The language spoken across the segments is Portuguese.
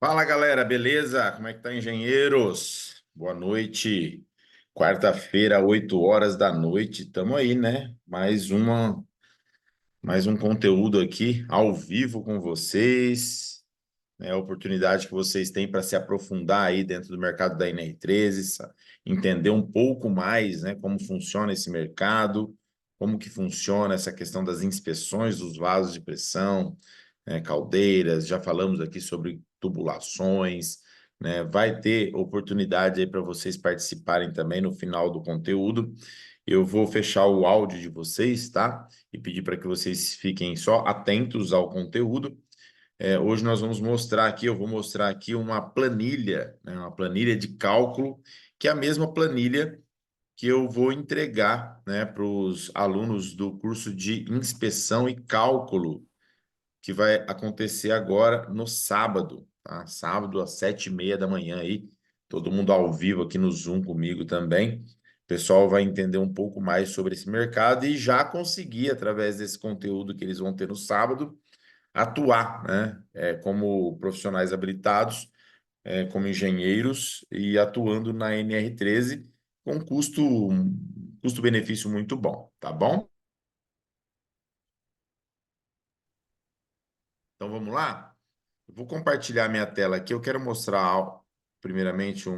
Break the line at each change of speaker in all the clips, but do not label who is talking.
Fala galera, beleza? Como é que tá, engenheiros? Boa noite. Quarta-feira, 8 horas da noite. Tamo aí, né? Mais um conteúdo aqui ao vivo com vocês. É a oportunidade que vocês têm para se aprofundar aí dentro do mercado da NR13, entender um pouco mais, né, como funciona esse mercado, como que funciona essa questão das inspeções dos vasos de pressão, né, caldeiras. Já falamos aqui sobre tubulações, né? Vai ter oportunidade aí para vocês participarem também no final do conteúdo. Eu vou fechar o áudio de vocês, tá? E pedir para que vocês fiquem só atentos ao conteúdo. Hoje nós vamos mostrar aqui, eu vou mostrar aqui uma planilha, né, uma planilha de cálculo, que é a mesma planilha que eu vou entregar, né, para os alunos do curso de inspeção e cálculo, que vai acontecer agora no sábado, tá? Sábado às 7h30 da manhã aí, todo mundo ao vivo aqui no Zoom comigo também. O pessoal vai entender um pouco mais sobre esse mercado e já conseguir, através desse conteúdo que eles vão ter no sábado, atuar, né, como profissionais habilitados, como engenheiros e atuando na NR13 com custo-benefício muito bom, tá bom? Então vamos lá? Eu vou compartilhar minha tela aqui. Eu quero mostrar, primeiramente,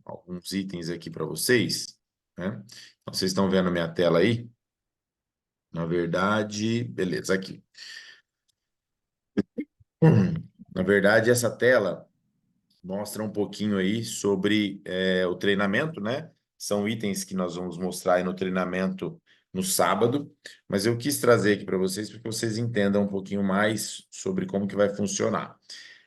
alguns itens aqui para vocês, né? Então, vocês estão vendo a minha tela aí? Na verdade, beleza, aqui. Na verdade, essa tela mostra um pouquinho aí sobre o treinamento, né? São itens que nós vamos mostrar aí no treinamento no sábado, mas eu quis trazer aqui para vocês para que vocês entendam um pouquinho mais sobre como que vai funcionar.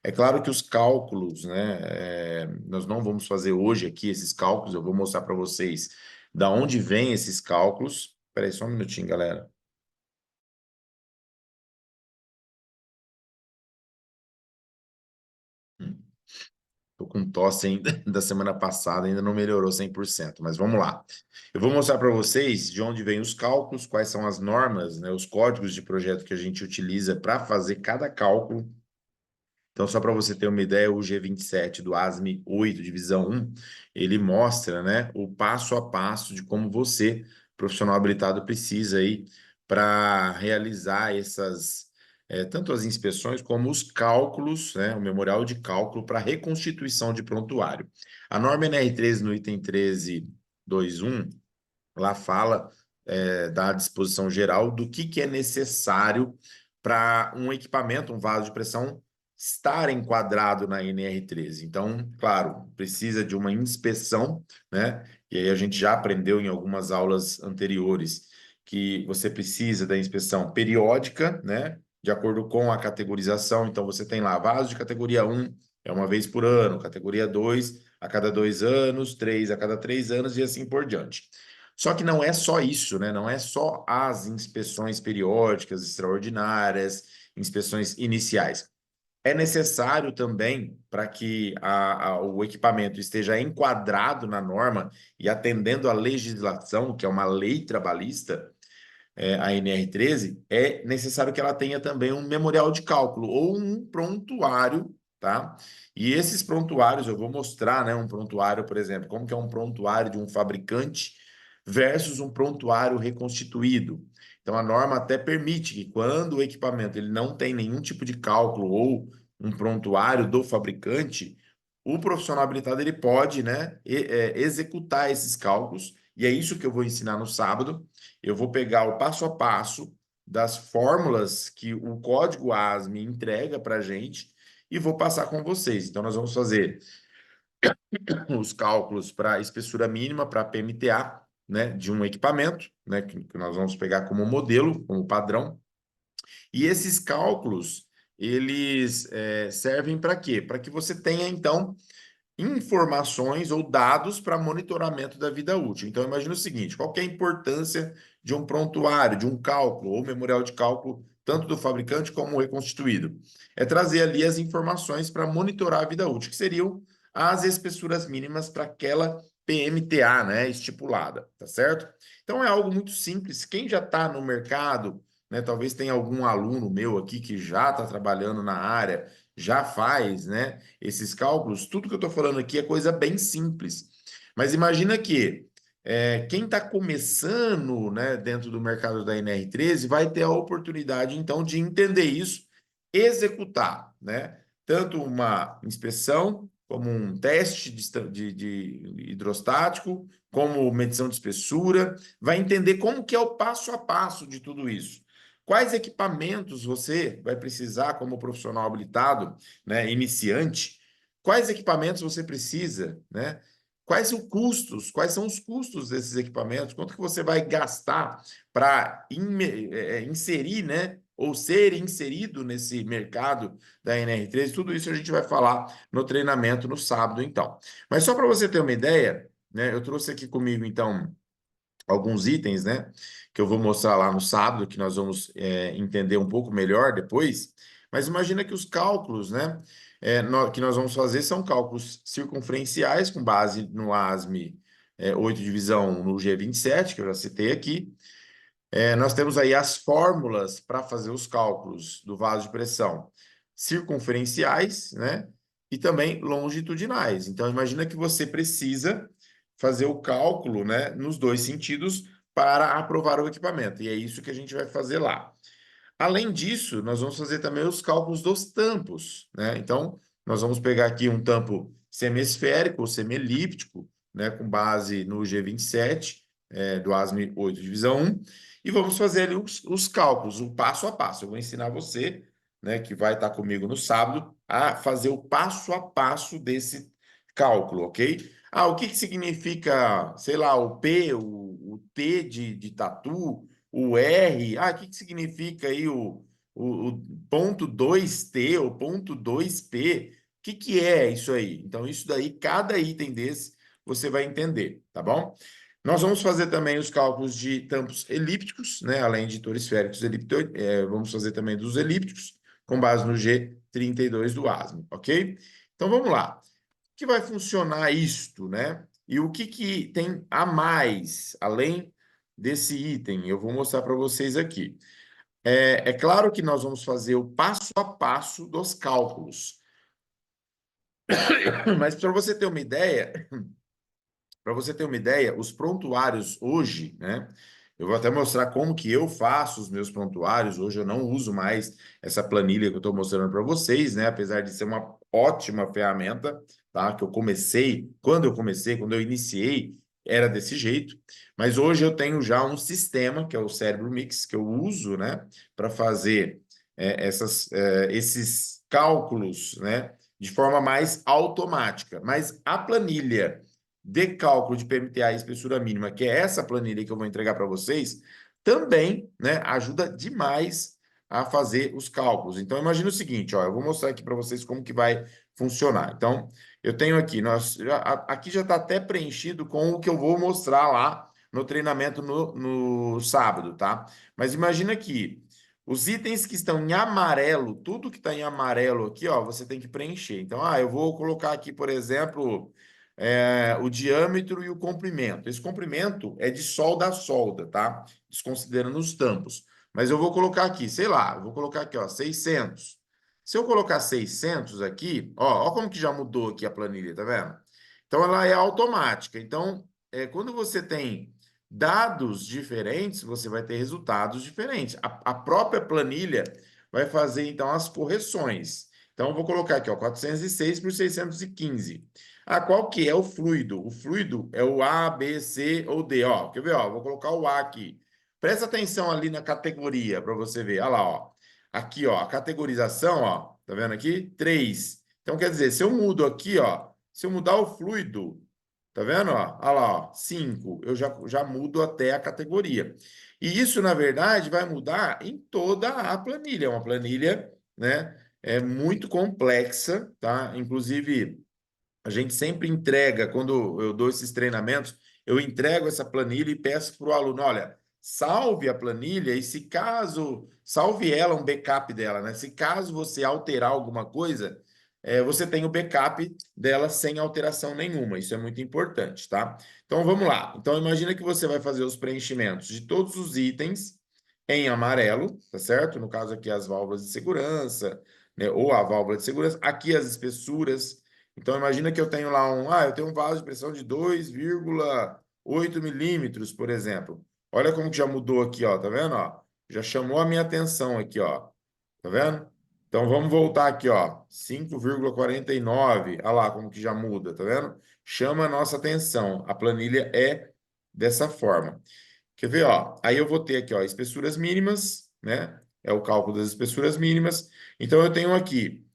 É claro que os cálculos, né? Nós não vamos fazer hoje aqui esses cálculos, eu vou mostrar para vocês da onde vêm esses cálculos. Espera aí só um minutinho, galera. Tô com tosse ainda da semana passada, ainda não melhorou 100%, mas vamos lá. Eu vou mostrar para vocês de onde vêm os cálculos, quais são as normas, né, os códigos de projeto que a gente utiliza para fazer cada cálculo. Então, só para você ter uma ideia, o G27 do ASME 8, divisão 1, ele mostra, né, o passo a passo de como você, profissional habilitado, precisa aí para realizar tanto as inspeções como os cálculos, né, o memorial de cálculo para reconstituição de prontuário. A norma NR13 no item 13.2.1, lá fala da disposição geral do que é necessário para um equipamento, um vaso de pressão, estar enquadrado na NR13. Então, claro, precisa de uma inspeção, né? E aí a gente já aprendeu em algumas aulas anteriores que você precisa da inspeção periódica, né? De acordo com a categorização. Então, você tem lá vaso de categoria 1, é uma vez por ano, categoria 2, a cada 2 anos, 3 a cada 3 anos e assim por diante. Só que não é só isso, né? Não é só as inspeções periódicas extraordinárias, inspeções iniciais. É necessário também, para que o equipamento esteja enquadrado na norma e atendendo à legislação, que é uma lei trabalhista, a NR13, é necessário que ela tenha também um memorial de cálculo ou um prontuário, tá? E esses prontuários, eu vou mostrar, né, um prontuário, por exemplo, como que é um prontuário de um fabricante versus um prontuário reconstituído. Então, a norma até permite que quando o equipamento ele não tem nenhum tipo de cálculo ou um prontuário do fabricante, o profissional habilitado ele pode, né, executar esses cálculos, e é isso que eu vou ensinar no sábado. Eu vou pegar o passo a passo das fórmulas que o código ASME entrega para a gente e vou passar com vocês. Então, nós vamos fazer os cálculos para espessura mínima, para PMTA, né, de um equipamento, né, que nós vamos pegar como modelo, como padrão. E esses cálculos, eles servem para quê? Para que você tenha, então, informações ou dados para monitoramento da vida útil. Então, imagine o seguinte: qual que é a importância de um prontuário, de um cálculo ou memorial de cálculo, tanto do fabricante como reconstituído? É trazer ali as informações para monitorar a vida útil, que seriam as espessuras mínimas para aquela PMTA, né, estipulada, tá certo? Então, é algo muito simples. Quem já está no mercado, né? Talvez tenha algum aluno meu aqui que já está trabalhando na área, já faz, né, esses cálculos. Tudo que eu estou falando aqui é coisa bem simples. Mas imagina que quem está começando, né, dentro do mercado da NR13 vai ter a oportunidade, então, de entender isso, executar, né? Tanto uma inspeção, como um teste de hidrostático, como medição de espessura, vai entender como que é o passo a passo de tudo isso. Quais equipamentos você vai precisar como profissional habilitado, né, iniciante? Quais equipamentos você precisa, né? Quais são os custos desses equipamentos? Quanto que você vai gastar para inserir, né, ou ser inserido nesse mercado da NR13? Tudo isso a gente vai falar no treinamento no sábado, então. Mas só para você ter uma ideia, né, eu trouxe aqui comigo, então, alguns itens, né, que eu vou mostrar lá no sábado, que nós vamos entender um pouco melhor depois. Mas imagina que os cálculos, né, que nós vamos fazer são cálculos circunferenciais com base no ASME 8 divisão 1 no G27, que eu já citei aqui. Nós temos aí as fórmulas para fazer os cálculos do vaso de pressão circunferenciais, né? E também longitudinais. Então, imagina que você precisa fazer o cálculo, né, nos dois sentidos para aprovar o equipamento. E é isso que a gente vai fazer lá. Além disso, nós vamos fazer também os cálculos dos tampos, né? Então, nós vamos pegar aqui um tampo semiesférico ou semielíptico, né, com base no G27, do ASME 8 divisão 1, e vamos fazer ali os cálculos, o passo a passo. Eu vou ensinar você, né, que vai estar comigo no sábado, a fazer o passo a passo desse cálculo, ok? Ah, o que que significa, sei lá, o P, o T de tatu, o R, o que que significa aí o ponto 2T, o ponto 2P? O que que é isso aí? Então, isso daí, cada item desse, você vai entender, tá bom? Nós vamos fazer também os cálculos de tampos elípticos, né? Além de torisféricos, vamos fazer também dos elípticos, com base no G32 do ASME, ok? Então, vamos lá. Que vai funcionar isto, né? E o que que tem a mais, além desse item? Eu vou mostrar para vocês aqui. É claro que nós vamos fazer o passo a passo dos cálculos, mas para você ter uma ideia, os prontuários hoje, né? Eu vou até mostrar como que eu faço os meus prontuários. Hoje eu não uso mais essa planilha que eu estou mostrando para vocês, né? Apesar de ser uma ótima ferramenta, tá? Que quando eu iniciei, era desse jeito. Mas hoje eu tenho já um sistema, que é o Cérebro Mix, que eu uso, né? Para fazer esses cálculos, né? De forma mais automática. Mas a planilha de cálculo de PMTA e espessura mínima, que é essa planilha que eu vou entregar para vocês, também, né, ajuda demais a fazer os cálculos. Então, imagina o seguinte, ó, eu vou mostrar aqui para vocês como que vai funcionar. Então, eu tenho aqui, aqui já está até preenchido com o que eu vou mostrar lá no treinamento no sábado, tá? Mas imagina que os itens que estão em amarelo, tudo que está em amarelo aqui, ó, você tem que preencher. Então, eu vou colocar aqui, por exemplo, o diâmetro e o comprimento. Esse comprimento é de solda a solda, tá? Desconsiderando os tampos. Mas eu vou colocar aqui, sei lá, eu vou colocar aqui, ó, 600. Se eu colocar 600 aqui, ó como que já mudou aqui a planilha, tá vendo? Então, ela é automática. Então, quando você tem dados diferentes, você vai ter resultados diferentes. A própria planilha vai fazer, então, as correções. Então, eu vou colocar aqui, ó, 406 por 615. Qual que é o fluido? O fluido é o A, B, C ou D, ó. Quer ver, ó? Vou colocar o A aqui. Presta atenção ali na categoria para você ver. Olha lá, ó. Aqui, ó, a categorização, ó. Tá vendo aqui? 3. Então, quer dizer, se eu mudo aqui, ó, se eu mudar o fluido, tá vendo, ó? Olha lá, ó, 5, eu já mudo até a categoria. E isso, na verdade, vai mudar em toda a planilha. É uma planilha, né? É muito complexa, tá? Inclusive, a gente sempre entrega, quando eu dou esses treinamentos, eu entrego essa planilha e peço para o aluno, olha, salve a planilha e se caso, salve ela, um backup dela, né? Se caso você alterar alguma coisa, você tem o backup dela sem alteração nenhuma. Isso é muito importante, tá? Então, vamos lá. Então, imagina que você vai fazer os preenchimentos de todos os itens, em amarelo, tá certo? No caso aqui as válvulas de segurança, né? Ou a válvula de segurança. Aqui as espessuras. Então imagina que eu tenho lá eu tenho um vaso de pressão de 2,8 milímetros, por exemplo. Olha como que já mudou aqui, ó, tá vendo, ó? Já chamou a minha atenção aqui, ó. Tá vendo? Então vamos voltar aqui, ó. 5,49. Olha lá como que já muda, tá vendo? Chama a nossa atenção. A planilha é dessa forma. Quer ver, ó? Aí eu vou ter aqui, ó, espessuras mínimas, né? É o cálculo das espessuras mínimas. Então eu tenho aqui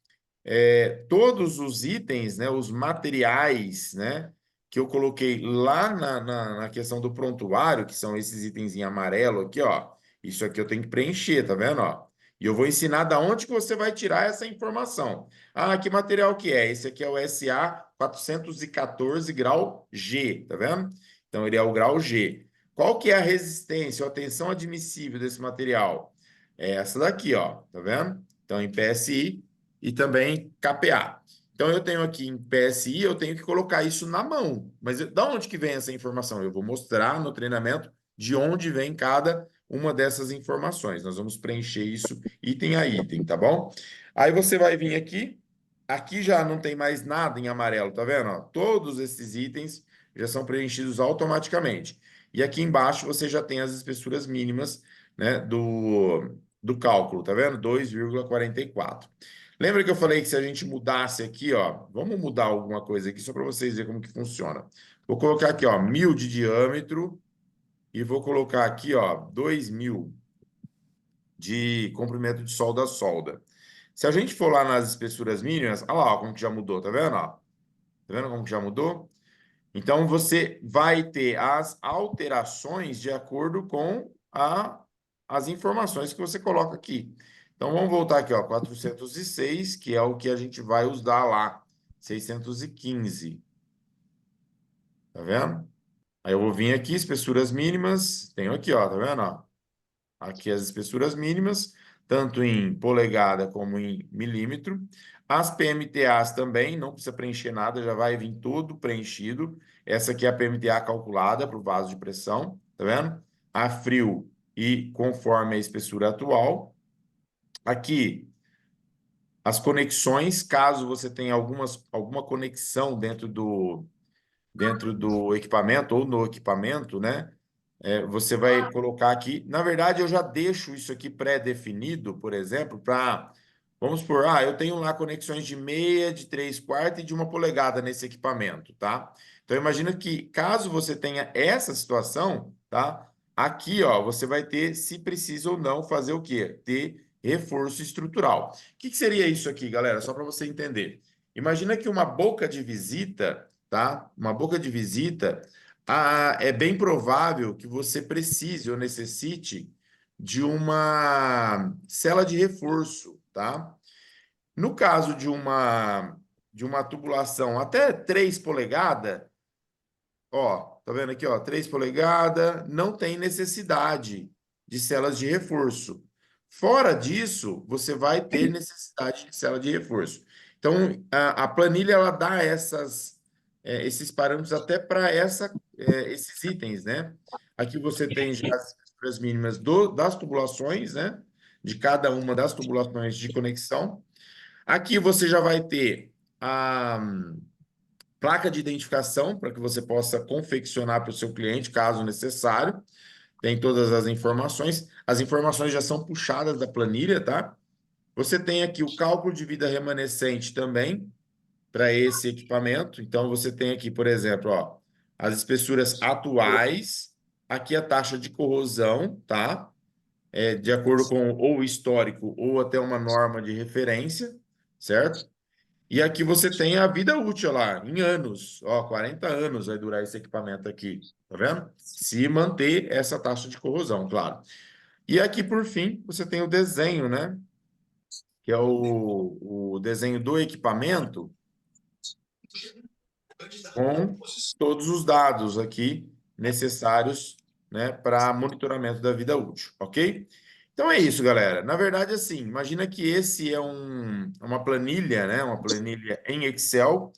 todos os itens, né, os materiais, né, que eu coloquei lá na questão do prontuário, que são esses itens em amarelo aqui, ó. Isso aqui eu tenho que preencher, tá vendo, ó? E eu vou ensinar da onde que você vai tirar essa informação. Ah, que material que é? Esse aqui é o SA 414 grau G, tá vendo? Então ele é o grau G. Qual que é a resistência ou a tensão admissível desse material? É essa daqui, ó, tá vendo? Então em PSI e também KPA. Então, eu tenho aqui em PSI, eu tenho que colocar isso na mão. Mas da onde que vem essa informação? Eu vou mostrar no treinamento de onde vem cada uma dessas informações. Nós vamos preencher isso item a item, tá bom? Aí você vai vir aqui, aqui já não tem mais nada em amarelo, tá vendo? Ó, todos esses itens já são preenchidos automaticamente. E aqui embaixo você já tem as espessuras mínimas, né, do cálculo, tá vendo? 2,44. Lembra que eu falei que se a gente mudasse aqui, ó, vamos mudar alguma coisa aqui só para vocês verem como que funciona. Vou colocar aqui, ó, 1.000 de diâmetro e vou colocar aqui, ó, 2.000 de comprimento de solda a solda. Se a gente for lá nas espessuras mínimas, olha lá, ó, como que já mudou, tá vendo, ó? Tá vendo como que já mudou? Então, você vai ter as alterações de acordo com as informações que você coloca aqui. Então, vamos voltar aqui, ó, 406, que é o que a gente vai usar lá, 615. Tá vendo? Aí eu vou vir aqui, espessuras mínimas, tenho aqui, ó, tá vendo? Ó? Aqui as espessuras mínimas, tanto em polegada como em milímetro. As PMTAs também, não precisa preencher nada, já vai vir tudo preenchido. Essa aqui é a PMTA calculada para o vaso de pressão, tá vendo? A frio e conforme a espessura atual. Aqui, as conexões, caso você tenha alguma conexão dentro do equipamento ou no equipamento, né? Você vai colocar aqui. Na verdade, eu já deixo isso aqui pré-definido, por exemplo, para. Vamos supor, eu tenho lá conexões de meia, de 3/4 e de 1 polegada nesse equipamento, tá? Então, imagina que caso você tenha essa situação, tá? Aqui, ó, você vai ter, se precisa ou não, fazer o quê? Ter reforço estrutural. O que seria isso aqui, galera? Só para você entender. Imagina que uma boca de visita, tá? Uma boca de visita é bem provável que você precise ou necessite de uma cela de reforço, tá? No caso de uma tubulação até 3 polegadas, ó, tá vendo aqui, ó, 3 polegadas, não tem necessidade de celas de reforço. Fora disso, você vai ter necessidade de cela de reforço. Então, a planilha ela dá esses parâmetros até para esses itens, né? Aqui você tem já as estruturas mínimas das tubulações, né? De cada uma das tubulações de conexão. Aqui você já vai ter a placa de identificação para que você possa confeccionar para o seu cliente, caso necessário. Tem todas as informações. As informações já são puxadas da planilha, tá? Você tem aqui o cálculo de vida remanescente também para esse equipamento. Então, você tem aqui, por exemplo, ó, as espessuras atuais, aqui a taxa de corrosão, tá? De acordo com ou histórico ou até uma norma de referência, certo? E aqui você tem a vida útil lá, em anos. Ó, 40 anos vai durar esse equipamento aqui, tá vendo? Se manter essa taxa de corrosão, claro. E aqui, por fim, você tem o desenho, né? Que é o desenho do equipamento com todos os dados aqui necessários, né, para monitoramento da vida útil, ok? Então é isso, galera. Na verdade, assim, imagina que esse é uma planilha, né? Uma planilha em Excel.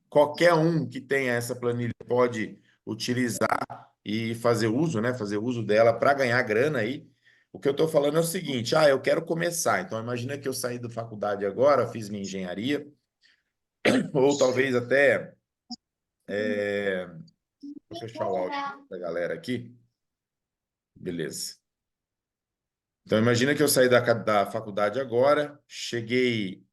Qualquer um que tenha essa planilha pode utilizar e fazer uso, né? Fazer uso dela para ganhar grana aí. O que eu estou falando é o seguinte: eu quero começar. Então, imagina que eu saí da faculdade agora, fiz minha engenharia, ou talvez até. Vou fechar o áudio da galera aqui. Beleza. Então, imagina que eu saí da faculdade agora, cheguei,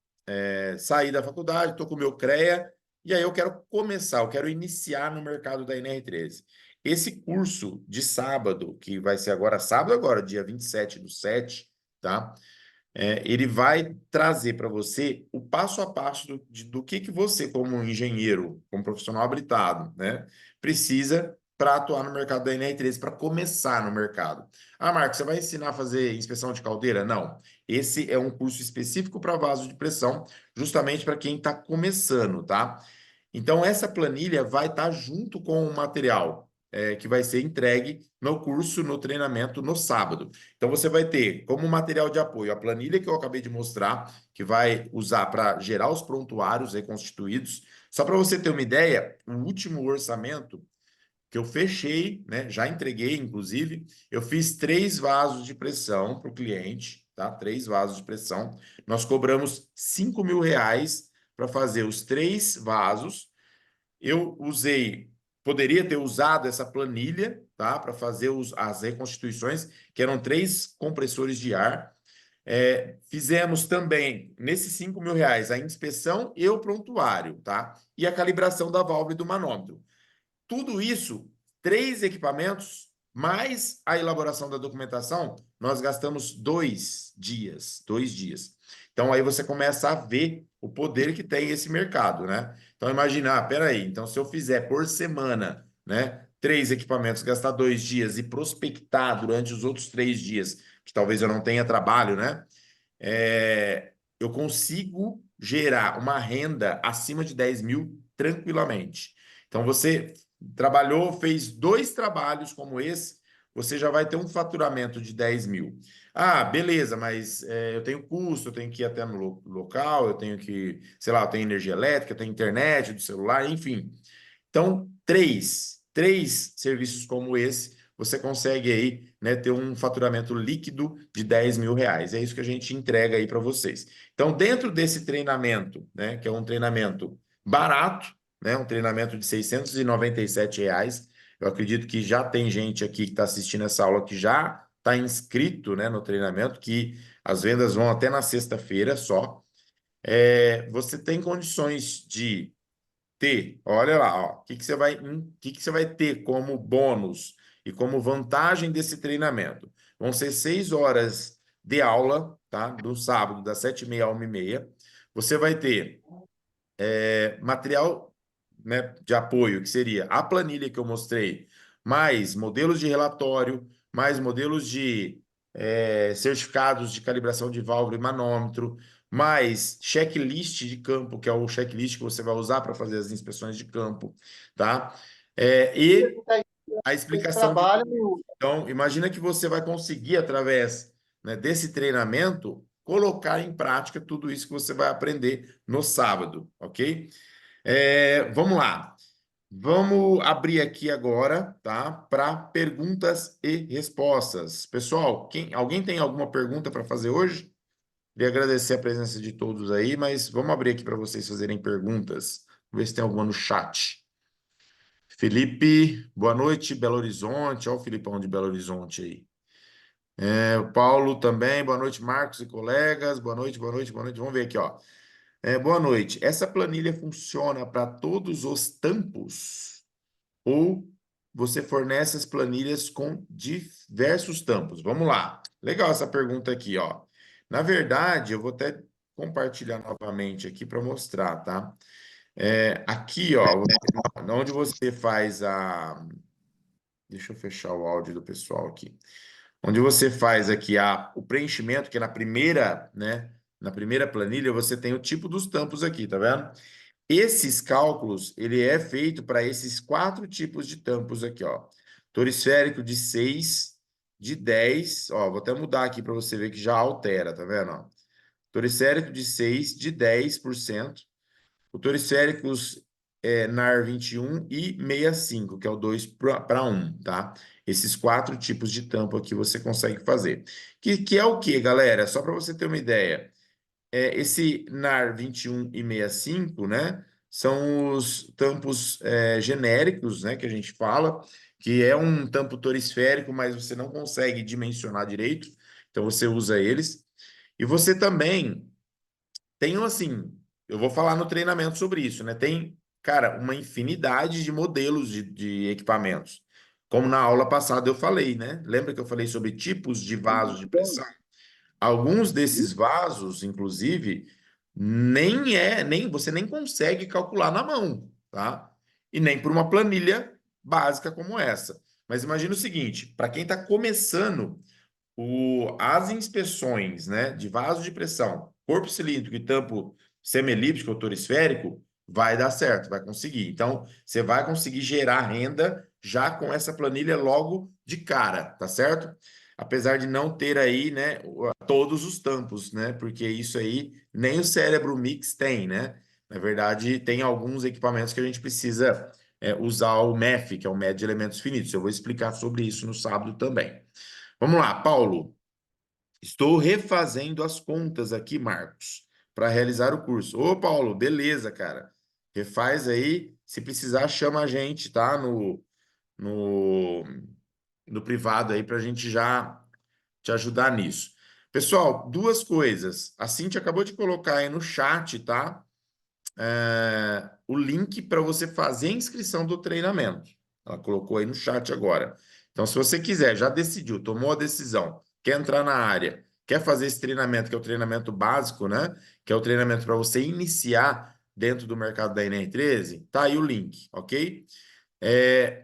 saí da faculdade, estou com o meu CREA, e aí eu quero começar, eu quero iniciar no mercado da NR13. Esse curso de sábado, que vai ser agora, sábado agora, dia 27/7, tá? Ele vai trazer para você o passo a passo do que você, como engenheiro, como profissional habilitado, né, precisa para atuar no mercado da NR13, para começar no mercado. Marcos, você vai ensinar a fazer inspeção de caldeira? Não. Esse é um curso específico para vaso de pressão, justamente para quem está começando, tá? Então, essa planilha vai estar junto com o material que vai ser entregue no curso, no treinamento, no sábado. Então, você vai ter como material de apoio a planilha que eu acabei de mostrar, que vai usar para gerar os prontuários reconstituídos. Só para você ter uma ideia, o último orçamento que eu fechei, né, já entreguei, inclusive, eu fiz 3 vasos de pressão para o cliente, tá? 3 vasos de pressão. Nós cobramos R$ 5.000 para fazer os 3 vasos. Eu usei, poderia ter usado essa planilha, tá? Para fazer as reconstituições, que eram 3 compressores de ar. Fizemos também, nesses R$ 5.000, a inspeção e o prontuário, tá? E a calibração da válvula e do manômetro. Tudo isso, 3 equipamentos, mais a elaboração da documentação, nós gastamos 2 dias. 2 dias. Então, aí você começa a ver o poder que tem esse mercado, né? Então, imagina, peraí, então se eu fizer por semana, né, 3 equipamentos, gastar 2 dias e prospectar durante os outros 3 dias, que talvez eu não tenha trabalho, né? Eu consigo gerar uma renda acima de 10 mil tranquilamente. Então, você trabalhou, fez 2 trabalhos como esse, você já vai ter um faturamento de 10 mil. Beleza, mas eu tenho custo, eu tenho que ir até no local, eu tenho que, sei lá, eu tenho energia elétrica, eu tenho internet do celular, enfim. Então, três serviços como esse, você consegue aí, né, ter um faturamento líquido de R$ 10.000. É isso que a gente entrega aí para vocês. Então, dentro desse treinamento, né, que é um treinamento barato, né, um treinamento de R$ 697, eu acredito que já tem gente aqui que está assistindo essa aula que já está inscrito, né, no treinamento, que as vendas vão até na sexta-feira só. Você tem condições de ter, olha lá, ó, o que que você vai ter como bônus e como vantagem desse treinamento? Vão ser 6 horas de aula, tá? Do sábado, das 7h30 à 1h30. Você vai ter material, né, de apoio, que seria a planilha que eu mostrei, mais modelos de relatório, mais modelos de certificados de calibração de válvula e manômetro, mais checklist de campo, que é o checklist que você vai usar para fazer as inspeções de campo, tá? E a
Esse
explicação de
trabalho,
tudo. Então, imagina que você vai conseguir, através, né, desse treinamento, colocar em prática tudo isso que você vai aprender no sábado, ok? Vamos lá. Vamos abrir aqui agora, tá? Para perguntas e respostas. Pessoal, alguém tem alguma pergunta para fazer hoje? Queria agradecer a presença de todos aí, mas vamos abrir aqui para vocês fazerem perguntas. Vamos ver se tem alguma no chat. Felipe, boa noite, Belo Horizonte. Olha o Filipão de Belo Horizonte aí. O Paulo também, boa noite, Marcos e colegas. Boa noite, boa noite, boa noite. Vamos ver aqui, ó. Boa noite. Essa planilha funciona para todos os tampos ou você fornece as planilhas com diversos tampos? Vamos lá. Legal essa pergunta aqui, ó. Na verdade, eu vou até compartilhar novamente aqui para mostrar, tá? Aqui, ó, onde você faz a. Deixa eu fechar o áudio do pessoal aqui. Onde você faz aqui o preenchimento, que é na primeira, né? Na primeira planilha, você tem o tipo dos tampos aqui, tá vendo? Esses cálculos, ele é feito para esses 4 tipos de tampos aqui, ó. Toricérico de 6, de 10, ó, vou até mudar aqui para você ver que já altera, tá vendo, ó? Toricérico de 6, de 10%. O Toricéricos NAR 21 e 65, que é o 2 para 1, tá? Esses 4 tipos de tampa que você consegue fazer. Que é o que, galera? Só para você ter uma ideia. Esse NAR 21 e 65, né? São os tampos genéricos, né? Que a gente fala, que é um tampo torisférico, mas você não consegue dimensionar direito, então você usa eles. E você também tem, assim, eu vou falar no treinamento sobre isso, né? Tem, cara, uma infinidade de modelos de equipamentos. Como na aula passada eu falei, né? Lembra que eu falei sobre tipos de vasos de pressão? Alguns desses vasos, inclusive, nem você nem consegue calcular na mão, tá? E nem por uma planilha básica como essa. Mas imagina o seguinte, para quem está começando as inspeções, né, de vaso de pressão, corpo cilíndrico e tampo semielíptico ou torisférico, vai dar certo, vai conseguir. Então, você vai conseguir gerar renda já com essa planilha logo de cara, tá certo? Apesar de não ter aí, né, todos os tampos, né? Porque isso aí nem o Cérebro Mix tem, né? Na verdade, tem alguns equipamentos que a gente precisa usar o MEF, que é o médio de elementos finitos. Eu vou explicar sobre isso no sábado também. Vamos lá, Paulo. Estou refazendo as contas aqui, Marcos, para realizar o curso. Ô, Paulo, beleza, cara. Refaz aí. Se precisar, chama a gente, tá? No, no privado aí para a gente já te ajudar nisso. Pessoal, 2 coisas. A Cintia acabou de colocar aí no chat, tá? O link para você fazer a inscrição do treinamento. Ela colocou aí no chat agora. Então, se você quiser, já decidiu, tomou a decisão, quer entrar na área, quer fazer esse treinamento, que é o treinamento básico, né? Que é o treinamento para você iniciar dentro do mercado da NR13, tá aí o link, ok?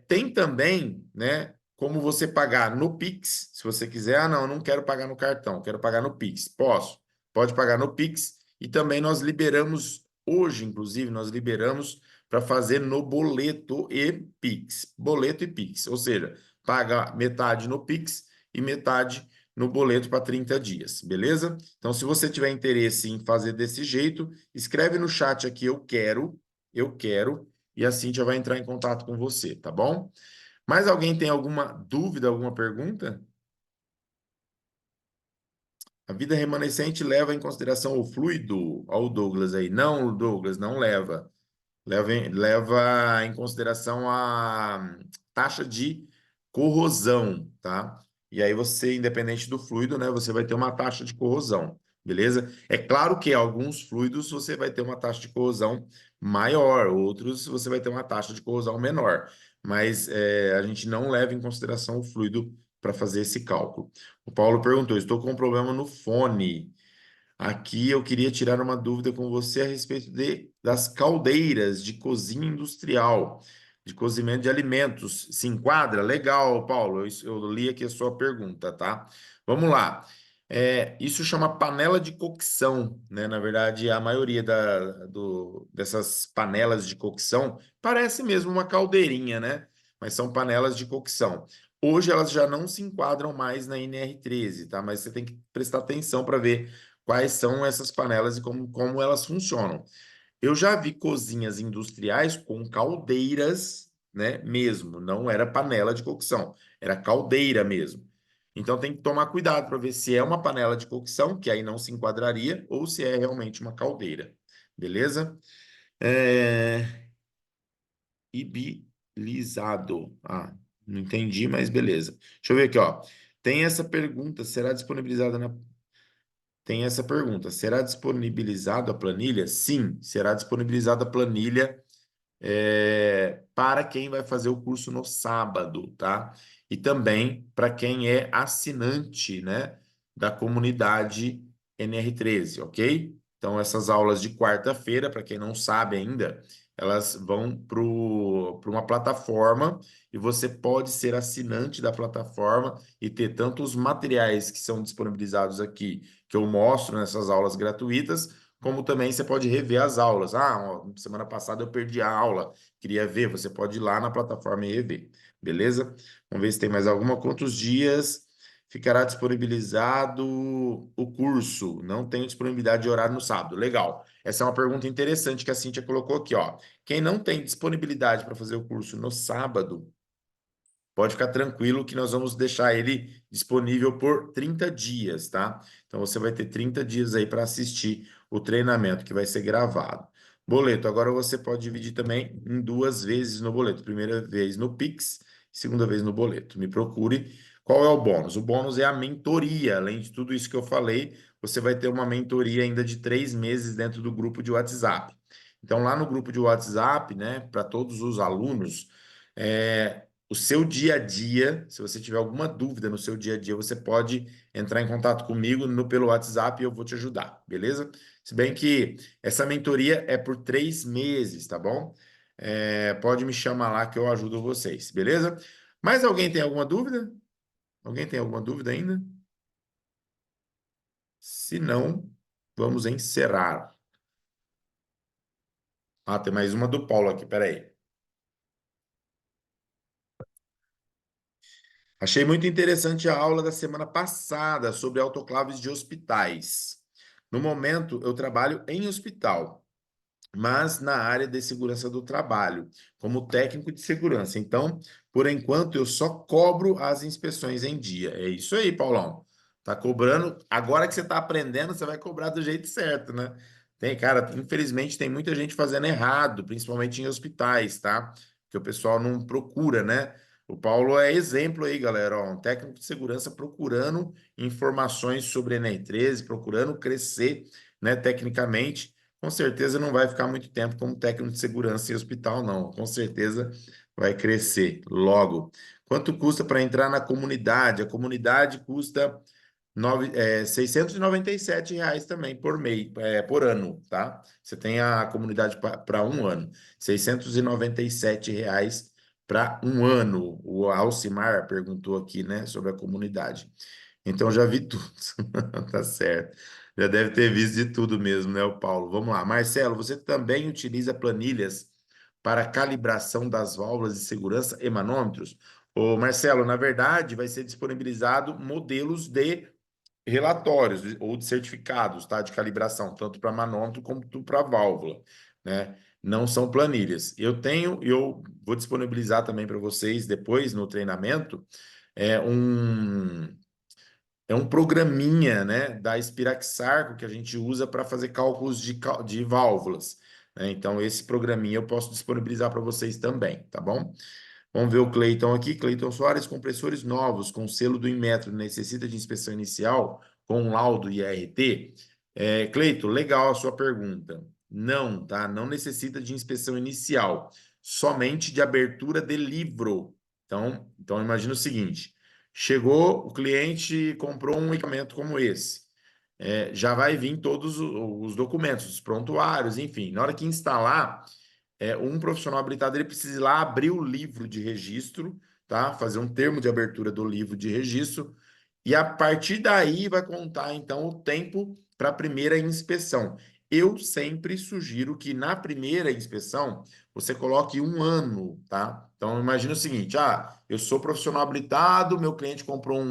Tem também, né, como você pagar no Pix, se você quiser. Ah, não, eu não quero pagar no cartão, quero pagar no Pix. Posso? Pode pagar no Pix. E também nós liberamos, hoje, inclusive, nós liberamos para fazer no boleto e Pix. Boleto e Pix, ou seja, paga metade no Pix e metade no boleto para 30 dias, beleza? Então, se você tiver interesse em fazer desse jeito, escreve no chat aqui, eu quero, e a Cíntia vai entrar em contato com você, tá bom? Mais alguém tem alguma dúvida, alguma pergunta? A vida remanescente leva em consideração o fluido? Olha o Douglas aí. Não, Douglas, não leva. Leva em consideração a taxa de corrosão, tá? E aí você, independente do fluido, né, você vai ter uma taxa de corrosão, beleza? É claro que alguns fluidos você vai ter uma taxa de corrosão maior, outros você vai ter uma taxa de corrosão menor, mas a gente não leva em consideração o fluido para fazer esse cálculo. O Paulo perguntou: estou com um problema no fone. Aqui eu queria tirar uma dúvida com você a respeito das caldeiras de cozinha industrial, de cozimento de alimentos. Se enquadra? Legal, Paulo. Eu li aqui a sua pergunta, tá? Vamos lá. Isso chama panela de cocção, né? Na verdade, a maioria dessas panelas de cocção parece mesmo uma caldeirinha, né? Mas são panelas de cocção. Hoje elas já não se enquadram mais na NR13, tá? Mas você tem que prestar atenção para ver quais são essas panelas e como elas funcionam. Eu já vi cozinhas industriais com caldeiras, né, mesmo, não era panela de cocção, era caldeira mesmo. Então tem que tomar cuidado para ver se é uma panela de cocção, que aí não se enquadraria, ou se é realmente uma caldeira. Beleza? É... Ibilizado. Ah, não entendi, mas beleza. Deixa eu ver aqui, ó. Tem essa pergunta, será disponibilizada na Tem essa pergunta: será disponibilizada a planilha? Sim, será disponibilizada a planilha para quem vai fazer o curso no sábado, tá? E também para quem é assinante, né, da comunidade NR13, ok? Então, essas aulas de quarta-feira, para quem não sabe ainda, elas vão para uma plataforma e você pode ser assinante da plataforma e ter tanto os materiais que são disponibilizados aqui, que eu mostro nessas aulas gratuitas, como também você pode rever as aulas. Ah, ó, semana passada eu perdi a aula, queria ver, você pode ir lá na plataforma e rever, beleza? Vamos ver se tem mais alguma. Quantos dias ficará disponibilizado o curso? Não tenho disponibilidade de horário no sábado. Legal. Essa é uma pergunta interessante que a Cíntia colocou aqui, ó. Quem não tem disponibilidade para fazer o curso no sábado, pode ficar tranquilo que nós vamos deixar ele disponível por 30 dias, tá? Então você vai ter 30 dias aí para assistir o treinamento que vai ser gravado. Boleto, agora você pode dividir também em duas vezes no boleto. Primeira vez no Pix, segunda vez no boleto. Me procure. Qual é o bônus? O bônus é a mentoria. Além de tudo isso que eu falei, você vai ter uma mentoria ainda de 3 meses dentro do grupo de WhatsApp. Então, lá no grupo de WhatsApp, né, para todos os alunos, o seu dia a dia, se você tiver alguma dúvida no seu dia a dia, você pode entrar em contato comigo pelo WhatsApp e eu vou te ajudar, beleza? Se bem que essa mentoria é por 3 meses, tá bom? Pode me chamar lá que eu ajudo vocês, beleza? Mais alguém tem alguma dúvida? Alguém tem alguma dúvida ainda? Se não, vamos encerrar. Ah, tem mais uma do Paulo aqui, peraí. Achei muito interessante a aula da semana passada sobre autoclaves de hospitais. No momento, eu trabalho em hospital, mas na área de segurança do trabalho, como técnico de segurança. Então, por enquanto, eu só cobro as inspeções em dia. É isso aí, Paulão. Tá cobrando. Agora que você está aprendendo, você vai cobrar do jeito certo, né? Tem, cara, infelizmente tem muita gente fazendo errado, principalmente em hospitais, tá? Que o pessoal não procura, né? O Paulo é exemplo aí, galera, ó, um técnico de segurança procurando informações sobre NR13, procurando crescer, né, tecnicamente. Com certeza não vai ficar muito tempo como técnico de segurança em hospital, não. Com certeza vai crescer logo. Quanto custa para entrar na comunidade? A comunidade custa 697 reais também por mês, por ano, tá? Você tem a comunidade para um ano. 697 reais para um ano. O Alcimar perguntou aqui, né, sobre a comunidade. Então já vi tudo. Tá certo. Já deve ter visto de tudo mesmo, né, o Paulo? Vamos lá. Marcelo, você também utiliza planilhas para calibração das válvulas de segurança e manômetros? Ô, Marcelo, na verdade, vai ser disponibilizado modelos de relatórios ou de certificados, tá, de calibração, tanto para manômetro como para válvula, né? Não são planilhas. Eu vou disponibilizar também para vocês depois no treinamento é um é um programinha, né, da Spiraxarco que a gente usa para fazer cálculos de válvulas, né? Então, esse programinha eu posso disponibilizar para vocês também, tá bom? Vamos ver o Cleiton aqui. Cleiton Soares, compressores novos com selo do Inmetro necessita de inspeção inicial com laudo IRT? Cleiton, legal a sua pergunta. Não, tá? Não necessita de inspeção inicial, somente de abertura de livro. Então imagina o seguinte: chegou, o cliente comprou um equipamento como esse. Já vai vir todos os documentos, os prontuários, enfim. Na hora que instalar, um profissional habilitado ele precisa ir lá abrir o livro de registro, tá? Fazer um termo de abertura do livro de registro, e a partir daí vai contar então o tempo para a primeira inspeção. Eu sempre sugiro que na primeira inspeção você coloque um ano, tá? Então imagina o seguinte: eu sou profissional habilitado, meu cliente comprou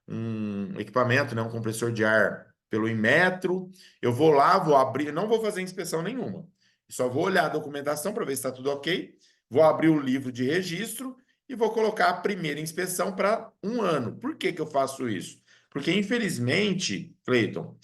um equipamento, né, um compressor de ar pelo Inmetro, eu vou lá, vou abrir, não vou fazer inspeção nenhuma. Só vou olhar a documentação para ver se está tudo ok. Vou abrir o livro de registro e vou colocar a primeira inspeção para um ano. Por que que eu faço isso? Porque, infelizmente, Cleiton,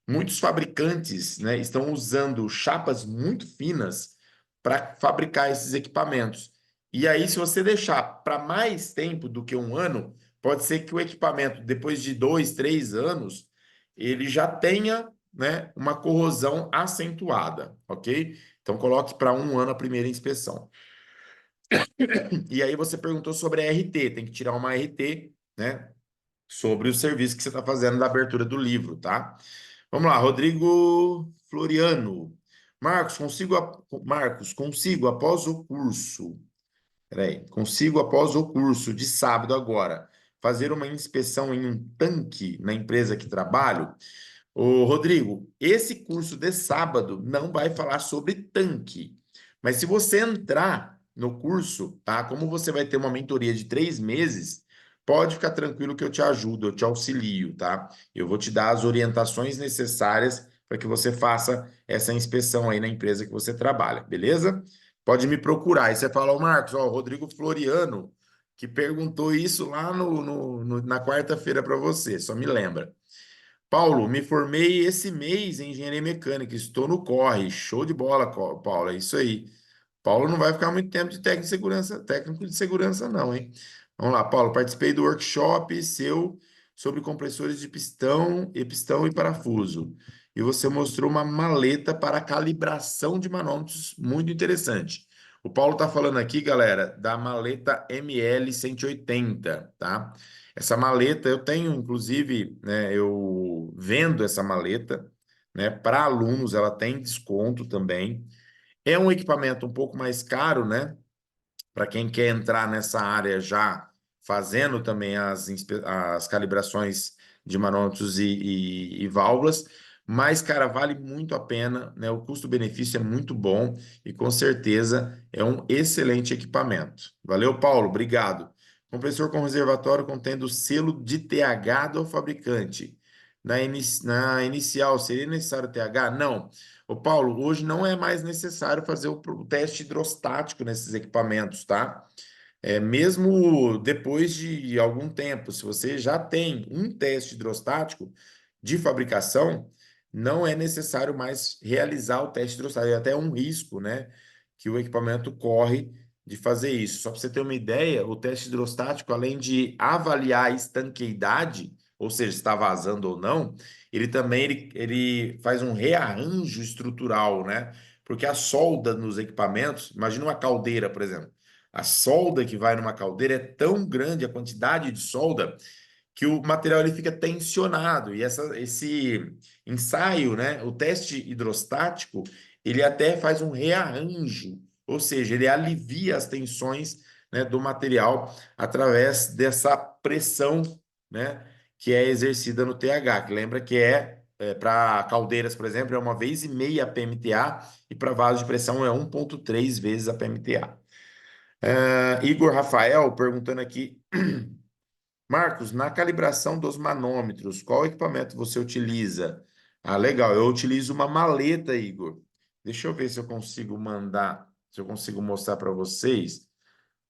muitos fabricantes, né, estão usando chapas muito finas para fabricar esses equipamentos. E aí, se você deixar para mais tempo do que um ano, pode ser que o equipamento, depois de 2, 3 anos, ele já tenha, né, uma corrosão acentuada, ok? Então, coloque para um ano a primeira inspeção. E aí, você perguntou sobre a RT, tem que tirar uma RT, né, sobre o serviço que você está fazendo da abertura do livro, tá? Vamos lá, Rodrigo Floriano. Marcos, consigo após o curso. Peraí, consigo após o curso de sábado agora fazer uma inspeção em um tanque na empresa que trabalho? Ô, Rodrigo, esse curso de sábado não vai falar sobre tanque. Mas se você entrar no curso, tá? Como você vai ter uma mentoria de 3 meses, pode ficar tranquilo que eu te ajudo, eu te auxilio, tá? Eu vou te dar as orientações necessárias para que você faça essa inspeção aí na empresa que você trabalha, beleza? Pode me procurar. Aí você fala, ô Marcos, ó, o Rodrigo Floriano que perguntou isso lá na quarta-feira para você, só me lembra. Paulo, me formei esse mês em engenharia mecânica, estou no corre. Show de bola, Paulo, é isso aí. Paulo não vai ficar muito tempo de técnico de segurança, não, hein? Vamos lá, Paulo. Participei do workshop seu sobre compressores de pistão e parafuso. E você mostrou uma maleta para calibração de manômetros muito interessante. O Paulo está falando aqui, galera, da maleta ML 180, tá? Essa maleta eu tenho, inclusive, né, eu vendo essa maleta, né, para alunos, ela tem desconto também. É um equipamento um pouco mais caro, né? Para quem quer entrar nessa área já fazendo também as calibrações de manômetros e válvulas, mas, cara, vale muito a pena, né? O custo-benefício é muito bom e com certeza é um excelente equipamento. Valeu, Paulo, obrigado. Compressor com reservatório contendo selo de TH do fabricante. Na inicial, seria necessário TH? Não. Ô, Paulo, hoje não é mais necessário fazer o teste hidrostático nesses equipamentos, tá? Mesmo depois de algum tempo, se você já tem um teste hidrostático de fabricação, não é necessário mais realizar o teste hidrostático. É até um risco, né, que o equipamento corre de fazer isso. Só para você ter uma ideia, o teste hidrostático, além de avaliar a estanqueidade, ou seja, se está vazando ou não, ele também ele faz um rearranjo estrutural, né? Porque a solda nos equipamentos, imagina uma caldeira, por exemplo. A solda que vai numa caldeira é tão grande, a quantidade de solda, que o material ele fica tensionado. E esse ensaio, né, o teste hidrostático, ele até faz um rearranjo, ou seja, ele alivia as tensões, né, do material através dessa pressão, né, que é exercida no TH, que lembra que para caldeiras, por exemplo, é 1,5 vezes a PMTA e para vasos de pressão é 1,3 vezes a PMTA. Igor Rafael perguntando aqui, Marcos, na calibração dos manômetros, qual equipamento você utiliza? Ah, legal, eu utilizo uma maleta, Igor. Deixa eu ver se eu consigo mandar, se eu consigo mostrar para vocês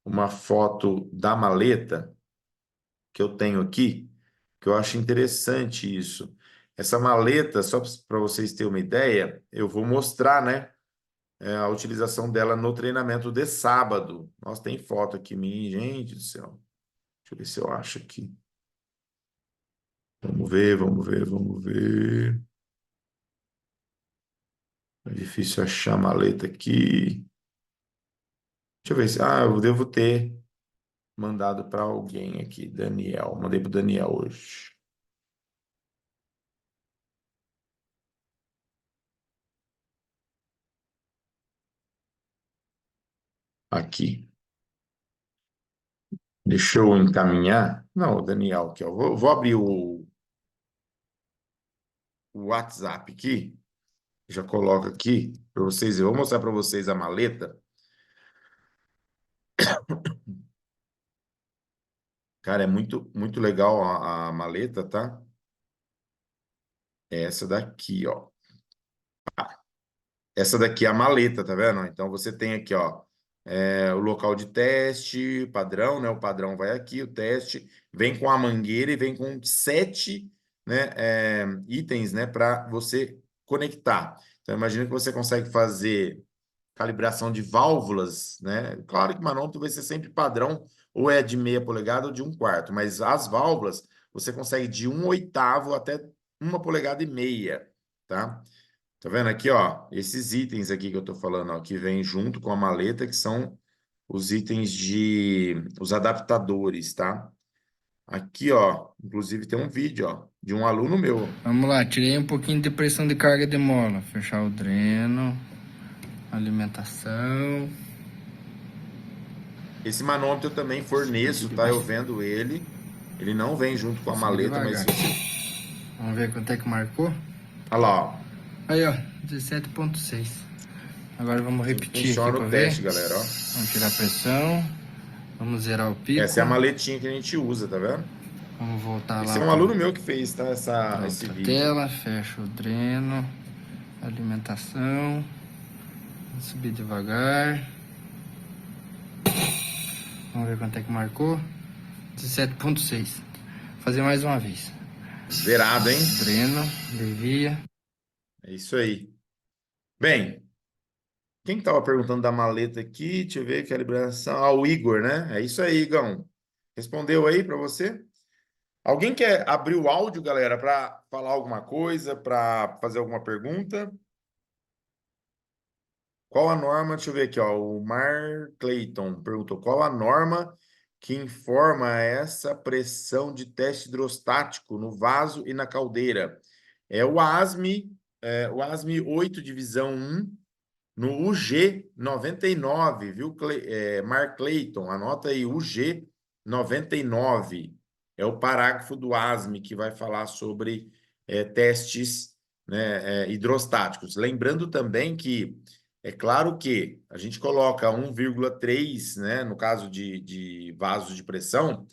uma foto da maleta que eu tenho aqui, que eu acho interessante isso. Essa maleta, só para vocês terem uma ideia, eu vou mostrar, né? A utilização dela no treinamento de sábado. Nossa, tem foto aqui minha, gente do céu. Deixa eu ver se eu acho aqui. Vamos ver, vamos ver, vamos ver. É difícil achar a maleta aqui. Deixa eu ver se. Ah, eu devo ter mandado para alguém aqui, Daniel. Mandei para o Daniel hoje. Aqui. Deixa eu encaminhar. Não, o Daniel aqui, ó. Vou abrir o WhatsApp aqui. Já coloco aqui para vocês. Eu vou mostrar para vocês a maleta. Cara, é muito, muito legal a maleta, tá? É essa daqui, ó. Essa daqui é a maleta, tá vendo? Então você tem aqui, ó, o local de teste, padrão, né? O padrão vai aqui, o teste, vem com a mangueira e vem com 7, né, itens, né, para você conectar. Então imagina que você consegue fazer calibração de válvulas, né? Claro que manômetro vai ser sempre padrão, ou é de 0,5 polegada ou de 1/4, mas as válvulas você consegue de 1/8 até 1,5 polegada, tá? Tá vendo aqui, ó? Esses itens aqui que eu tô falando, ó, que vem junto com a maleta, que são os itens os adaptadores, tá? Aqui, ó, inclusive tem um vídeo, ó, de um aluno meu.
Vamos lá, tirei um pouquinho de pressão de carga de mola. Fechar o dreno, alimentação,
Esse manômetro eu também
subir,
forneço, tá? Eu vendo ele. Ele não vem junto com a
subir
maleta, mas
devagar.
se você.
Vamos ver quanto é que marcou.
Olha lá, ó.
Aí, ó, 17,6. Agora vamos
Assim que
repetir aqui
funciona
para
o
ver.
teste, galera, ó.
Vamos tirar a pressão. Vamos zerar o pico.
Essa é a maletinha que a gente usa, tá vendo?
Vamos voltar
Esse
lá
é um aluno meu que fez, tá?
para
Esse
outra
vídeo.
tela. Fecha o dreno, alimentação. Vamos subir devagar. Vamos ver quanto é que marcou. 17,6. Fazer mais uma vez.
Zerado, hein?
Treino, devia.
É isso aí. Bem, quem estava perguntando da maleta aqui? Deixa eu ver, calibração. Ah, o Igor, né? É isso aí, Igão. Respondeu aí para você? Alguém quer abrir o áudio, galera, para falar alguma coisa, para fazer alguma pergunta? Qual a norma? Deixa eu ver aqui, ó. O Mar Clayton perguntou: qual a norma que informa essa pressão de teste hidrostático no vaso e na caldeira? É o ASME, o ASME 8, divisão 1, no UG 99, viu, Mark Clayton? Anota aí, UG 99. É o parágrafo do ASME que vai falar sobre testes, né, hidrostáticos. Lembrando também que é claro que a gente coloca 1,3, né, no caso de vasos de pressão,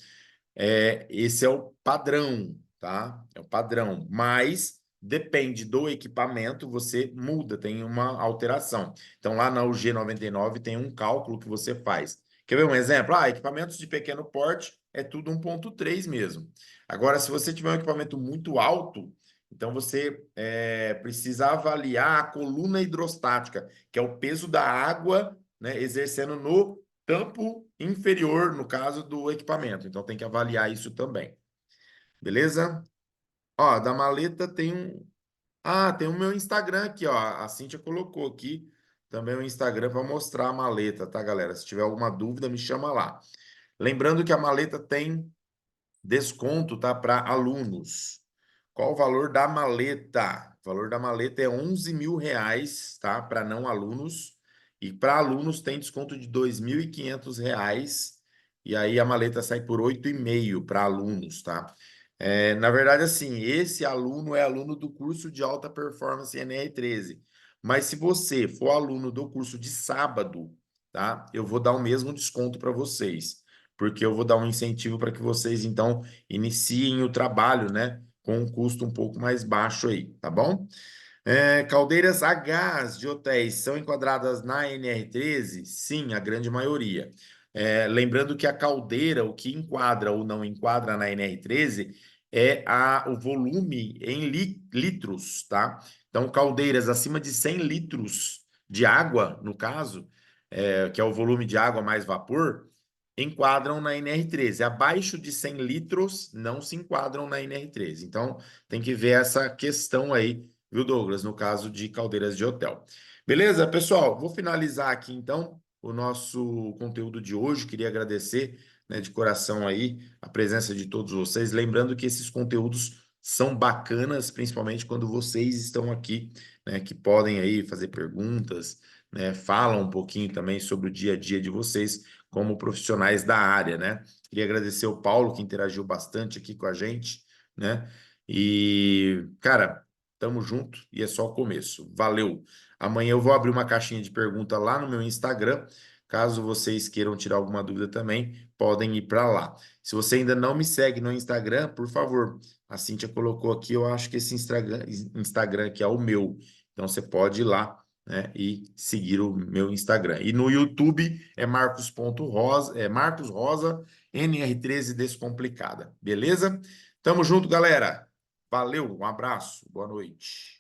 esse é o padrão, tá? É o padrão, mas depende do equipamento, você muda, tem uma alteração. Então, lá na UG 99 tem um cálculo que você faz. Quer ver um exemplo? Ah, equipamentos de pequeno porte é tudo 1,3 mesmo. Agora, se você tiver um equipamento muito alto, então você precisa avaliar a coluna hidrostática, que é o peso da água, né, exercendo no tampo inferior, no caso do equipamento. Então tem que avaliar isso também. Beleza? Ó, da maleta tem um. Ah, tem o meu Instagram aqui, ó. A Cíntia colocou aqui também o Instagram para mostrar a maleta, tá, galera? Se tiver alguma dúvida, me chama lá. Lembrando que a maleta tem desconto, tá, para alunos. Qual o valor da maleta? O valor da maleta é 11 mil reais, tá? Para não alunos. E para alunos tem desconto de 2.500 reais. E aí a maleta sai por 8,5 para alunos, tá? Na verdade, assim, esse aluno é aluno do curso de alta performance NR13. Mas se você for aluno do curso de sábado, tá? Eu vou dar o mesmo desconto para vocês. Porque eu vou dar um incentivo para que vocês, então, iniciem o trabalho, né? Com um custo um pouco mais baixo aí, tá bom? Caldeiras a gás de hotéis são enquadradas na NR13? Sim, a grande maioria. Lembrando que a caldeira, o que enquadra ou não enquadra na NR13 é o volume em litros, tá? Então, caldeiras acima de 100 litros de água, no caso, que é o volume de água mais vapor, enquadram na NR13. Abaixo de 100 litros não se enquadram na NR13. Então, tem que ver essa questão aí, viu, Douglas, no caso de caldeiras de hotel. Beleza, pessoal? Vou finalizar aqui, então, o nosso conteúdo de hoje. Queria agradecer, né, de coração aí a presença de todos vocês. Lembrando que esses conteúdos são bacanas, principalmente quando vocês estão aqui, né, que podem aí fazer perguntas, né, falam um pouquinho também sobre o dia a dia de vocês como profissionais da área, né? Queria agradecer o Paulo, que interagiu bastante aqui com a gente, né? E, cara, tamo junto e é só o começo. Valeu! Amanhã eu vou abrir uma caixinha de pergunta lá no meu Instagram. Caso vocês queiram tirar alguma dúvida também, podem ir para lá. Se você ainda não me segue no Instagram, por favor, a Cíntia colocou aqui, eu acho que esse Instagram aqui é o meu. Então você pode ir lá, né, e seguir o meu Instagram. E no YouTube é Marcos.Rosa, Marcos Rosa, NR13 Descomplicada. Beleza? Tamo junto, galera. Valeu, um abraço, boa noite.